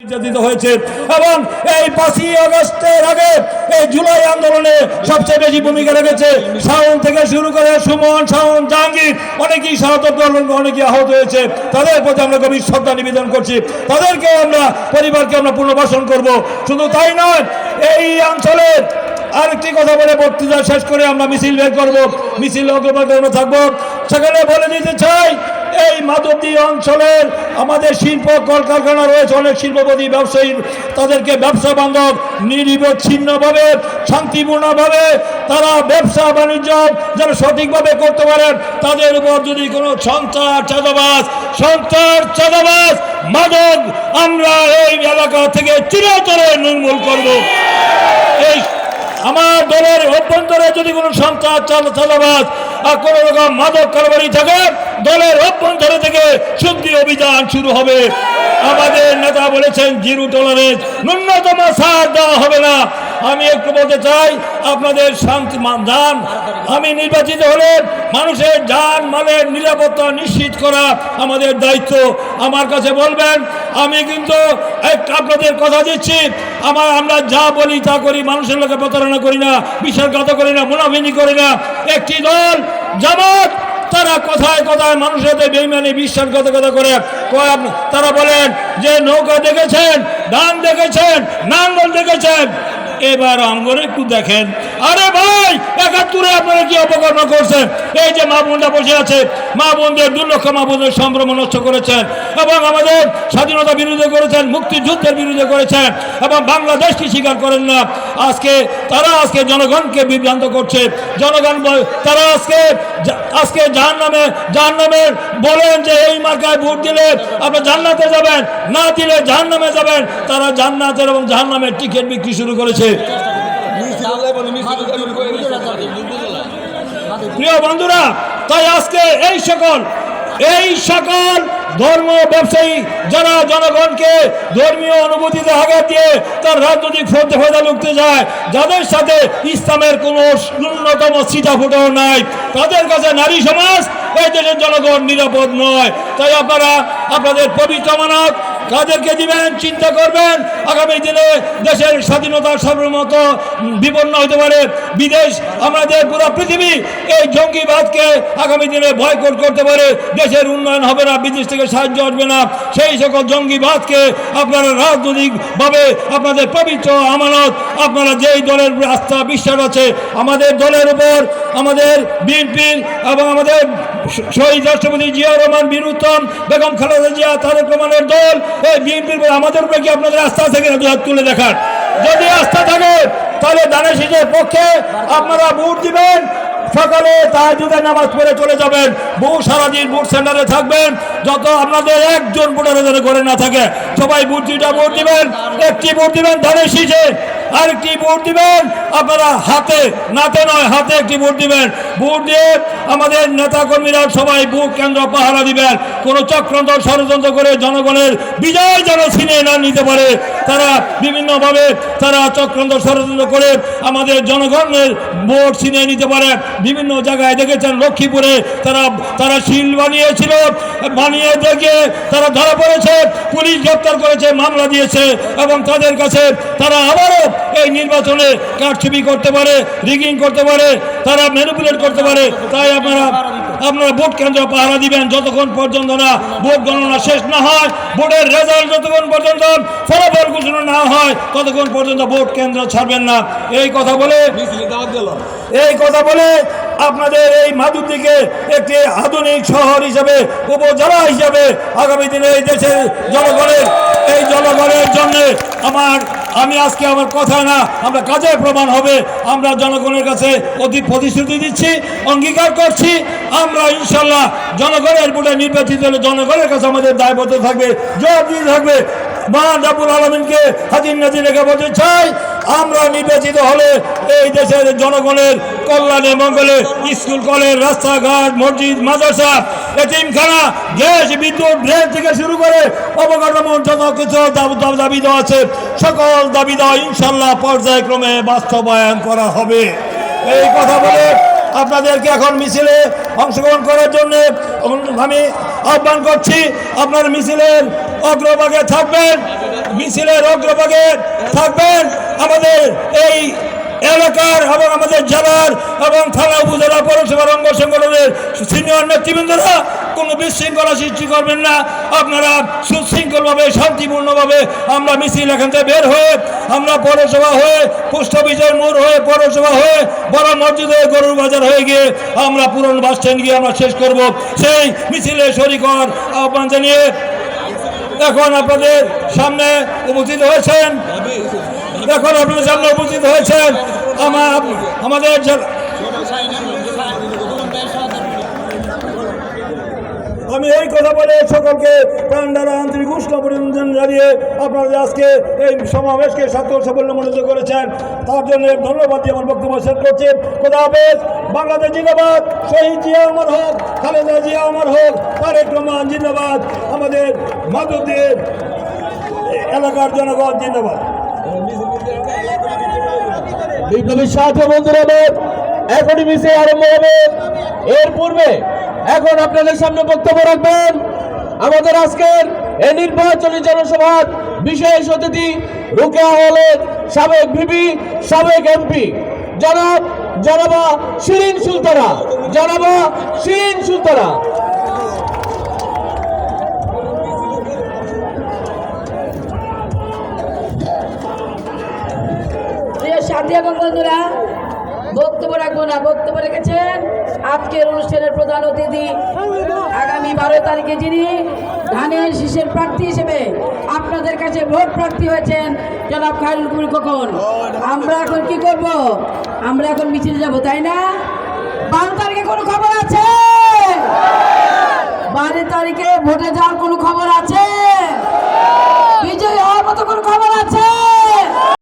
নির্যাতিত হয়েছে এবং এই 5ই আগস্টের আগে এই জুলাই আন্দোলনে সবচেয়ে বেশি ভূমিকা রেখেছে শাওন থেকে শুরু করে সুমন, শাওন, জাহাঙ্গীর, অনেকেই শাহাদত বরণ, অনেকেই আহত হয়েছে। তাদের প্রতি আমরা গভীর শ্রদ্ধা নিবেদন করছি। তাদেরকে আমরা পরিবারকে আমরা পুনর্বাসন করব। শুধু তাই নয়, এই অঞ্চলের আরেকটি কথা বলে বক্তৃতা শেষ করে আমরা মিছিল বের করবো, মিছিল অগ্রগতি থাকবো। সেখানে বলে দিতে চাই, এই মাধবদী অঞ্চলের আমাদের শিল্প কলকারখানা রয়েছে, অনেক শিল্পপতি ব্যবসায়ী, তাদেরকে ব্যবসা বান্ধব নিরবিচ্ছিন্নভাবে শান্তিপূর্ণভাবে তারা ব্যবসা বাণিজ্য যেন সঠিকভাবে করতে পারেন, তাদের উপর যদি কোনো সন্ত্রাস চাঁদাবাজ মাদক আমরা এই এলাকা থেকে চিরতরে নির্মূল করব। এই আমার দলের অভ্যন্তরে যদি কোনো সন্ত্রাস চাঁদাবাজ আর কোনো রকম মাদক কারবারি থাকে, দলের অভ্যন্তরে থেকে শুদ্ধি অভিযান শুরু হবে। আমাদের নেতা বলেছেন জিরো টলারেন্স, ন্যূনতম ছাড় দেওয়া হবে না। আমি একটু বলতে চাই, আপনাদের শান্তি যান, আমি নির্বাচিত হলে মানুষের যান মালের নিরাপত্তা নিশ্চিত করা আমাদের দায়িত্ব। আমার কাছে বলবেন, আমি কিন্তু আপনাদের কথা দিচ্ছি, আমরা যা বলি তা করি, মানুষের লোকে প্রতারণা করি না, বিশ্বাসঘাত করি না, মুনাফিকি করি না। একটি দল জামাত, তারা কথায় কথায় মানুষের সাথে বেঈমানি বিশ্বাসঘাতকতা করে। তারা বলেন যে নৌকা দেখেছেন, ধান দেখেছেন, নাঙ্গল দেখেছেন, এবার আঙ্গরে একটু দেখেন। আরে ভাই, 71-এ আপনারা কি অপকর্ম করছেন? এই যে মা বোনরা বসে আছে, মা বোনদের 2 লক্ষ মা বোনদের সম্ভ্রম নষ্ট করেছেন এবং আমাদের স্বাধীনতা বিরোধী করেছেন, মুক্তিযুদ্ধের বিরোধী করেছেন এবং বাংলাদেশকে স্বীকার করেন না। তারা আজকে জনগণকে বিভ্রান্ত করছে। জনগণ তারা আজকে জাহান্নামে বলেন যে এই মার্কায় ভোট দিলে আপনি জান্নাতে যাবেন, না দিলে জাহান্নামে যাবেন। তারা জান্নাতের এবং জাহান্নামের টিকিট বিক্রি শুরু করেছে। প্রিয় বন্ধুরা, তাই আজকে এই সকল ধর্ম ব্যবসায়ী যারা জনগণকে ধর্মীয় অনুভূতিতে আঘাত দিয়ে তার রাজনৈতিক ফায়দা লুটতে যায়, যাদের সাথে ইসলামের কোনো ন্যূনতম ছিটা ফোটাও নাই, তাদের কাছে নারী সমাজ, এই দেশের জনগণ নিরাপদ নয়। তাই আপনারা আপনাদের পবিত্র আমানত কাদেরকে দিবেন চিন্তা করবেন। আগামী দিনে দেশের স্বাধীনতার সর্বমত বিপন্ন হতে পারে। বিদেশ, আমাদের পুরো পৃথিবী এই জঙ্গিবাদকে আগামী দিনে বয়কট করতে পারে। দেশের উন্নয়ন হবে না, বিদেশ থেকে সাহায্য আসবে না। সেই সকল জঙ্গিবাদকে আপনারা রাজনৈতিকভাবে আপনাদের পবিত্র আমানত, আপনারা যেই দলের আস্থা বিশ্বাস আছে, আমাদের দলের উপর, আমাদের বিএনপির এবং আমাদের শহীদ রাষ্ট্রপতি জিয়াউর রহমান, বীর উত্তম, বেগম খালেদা জিয়া, তারেক রহমানের দল, এই বিএনপির আমাদের উপরে কি আপনাদের আস্থা আছে কিনা দুই হাত তুলে দেখান। যদি আস্থা থাকে তাহলে দানের শীষের পক্ষে আপনারা ভোট দিবেন। সকালে তাহাজ্জুদের নামাজ পড়ে চলে যাবেন, সারাদিন ভোট সেন্টারে থাকবেন। যত আপনাদের একজন ভোটার যেন ঘরে না থাকে, সবাই ভোট দিবেন। একটি ভোট দিবেন ধানের শীষে, আরেকটি ভোট দিবেন আপনারা হাতে, নাতে নয়, হাতে একটি ভোট দিবেন। ভোট দিয়ে আমাদের নেতাকর্মীরা সবাই ভোট কেন্দ্র পাহারা দিবেন। কোনো চক্রান্ত ষড়যন্ত্র করে জনগণের বিজয় যেন ছিনিয়ে না নিতে পারে, তারা বিভিন্নভাবে তারা চক্রান্ত ষড়যন্ত্র করে আমাদের জনগণের ভোট ছিনিয়ে নিতে পারে। বিভিন্ন জায়গায় দেখেছেন, লক্ষ্মীপুরে তারা শিল বানিয়েছিল, বানিয়ে দেখে তারা ধরা পড়েছে, পুলিশ গ্রেপ্তার করেছে, মামলা দিয়েছে এবং তাদের কাছে তারা আবারও এই নির্বাচনে কারচুপি করতে পারে, রিগিং করতে পারে, তারা ম্যানিপুলেট করতে পারে। তাই আপনারা ভোট কেন্দ্র পাহারা দিবেন যতক্ষণ পর্যন্ত না ভোট গণনা শেষ না হয়, ভোটের রেজাল্ট যতক্ষণ পর্যন্ত ফলাফল ঘোষণা না হয়, ততক্ষণ পর্যন্ত ভোট কেন্দ্র ছাড়বেন না। এই কথা বলে আপনাদের এই মাধবদীকে একটি আধুনিক শহর হিসাবে, উপজেলা হিসাবে আগামী দিনে এই দেশের জনগণের জন্য আমি আজকে আমার কথা না, আমরা কাজে প্রমাণ হবে। আমরা জনগণের কাছে অতি প্রতিশ্রুতি দিচ্ছি, অঙ্গীকার করছি, আমরা ইনশাল্লাহ জনগণের ভোটে নির্বাচিত হলে জনগণের কাছে আমাদের দায়বদ্ধ থাকবে, জবাবদিহি থাকবে। মহান রব্বুল আলামিনকে হাজির নাজির রেখে বলতে চাই, আমরা নির্বাচিত হলে এই দেশের জনগণের কল্যাণে মঙ্গলে স্কুল, কলেজ, রাস্তাঘাট, মসজিদ, মাদ্রাসা, এতিমখানা, গ্যাস, বিদ্যুৎ, ড্রেন থেকে শুরু করে অবকাঠামো যত কিছু দাবি দেওয়া আছে, সকল দাবি দেওয়া ইনশাল্লাহ পর্যায়ক্রমে বাস্তবায়ন করা হবে। এই কথা বলে আপনাদেরকে এখন মিছিলে অংশগ্রহণ করার জন্য আমি আহ্বান করছি। আপনার মিছিলের অগ্রভাগে থাকবেন, মিছিলের অগ্রভাগে থাকবেন আমাদের এই এলাকার এবং আমাদের জেলার এবং থানা উপজেলা পৌরসভার অঙ্গ সংগঠনের সিনিয়র নেতৃবৃন্দরা কোনো বিশৃঙ্খলা সৃষ্টি করবেন না। আপনারা সুশৃঙ্খলভাবে শান্তিপূর্ণভাবে আমরা মিছিল এখান থেকে বের হয়ে আমরা পৌরসভা হয়ে পোস্ট অফিসের মোড় হয়ে পৌরসভা হয়ে বড় মসজিদ হয়ে গরুর বাজার হয়ে গিয়ে আমরা পুরনো বাস স্ট্যান্ড গিয়ে আমরা শেষ করব। সেই মিছিলে শরিক হওয়ার আহ্বান জানিয়ে এখন আপনাদের সামনে উপস্থিত হয়েছেন আমাদের আমি এই কথা বলে সকলকে প্রাণঢালা আন্তরিক উষ্ণ অভিনন্দন জানিয়ে আপনারা আজকে এই সমাবেশকে সাফল্যমণ্ডিত করেছেন তার জন্য ধন্যবাদ দিয়ে আমার বক্তব্য শেষ করছি। খোদা হাফেজ। বাংলাদেশ জিন্দাবাদ। শহীদ জিয়া অমর হোক, খালেদা জিয়া অমর হোক, তারেক রহমান জিন্দাবাদ। আমাদের মাধবদের এলাকার জনগণ জিন্দাবাদ। বিপ্লবীর সাথে বন্ধুরা এখনই মিছিল আরম্ভ হবে। এর পূর্বে এখন আপনাদের সামনে বক্তব্য রাখবেন আমাদের আজকের এই নির্বাচনী জনসভার বিশেষ অতিথি রুকেয়া হলের সাবেক ভিপি সাবেক এমপি জনাবা শিরিন সুলতানা। সাথী এবং বন্ধুরা, বক্তব্য রাখবো না, বক্তব্য রেখেছেন আজকের অনুষ্ঠানের প্রধান অতিথি, আগামী 12 তারিখে যিনি ধানের শীষের প্রার্থী হিসেবে আপনাদের কাছে ভোট প্রার্থী হয়েছেন জনাব খায়রুল কবির খোকন। আমরা এখন কি করব? আমরা এখন মিছিল যাব, তাই না? 12 তারিখে কোনো খবর আছে? 12 তারিখে ভোটে যাওয়ার কোনো খবর আছে?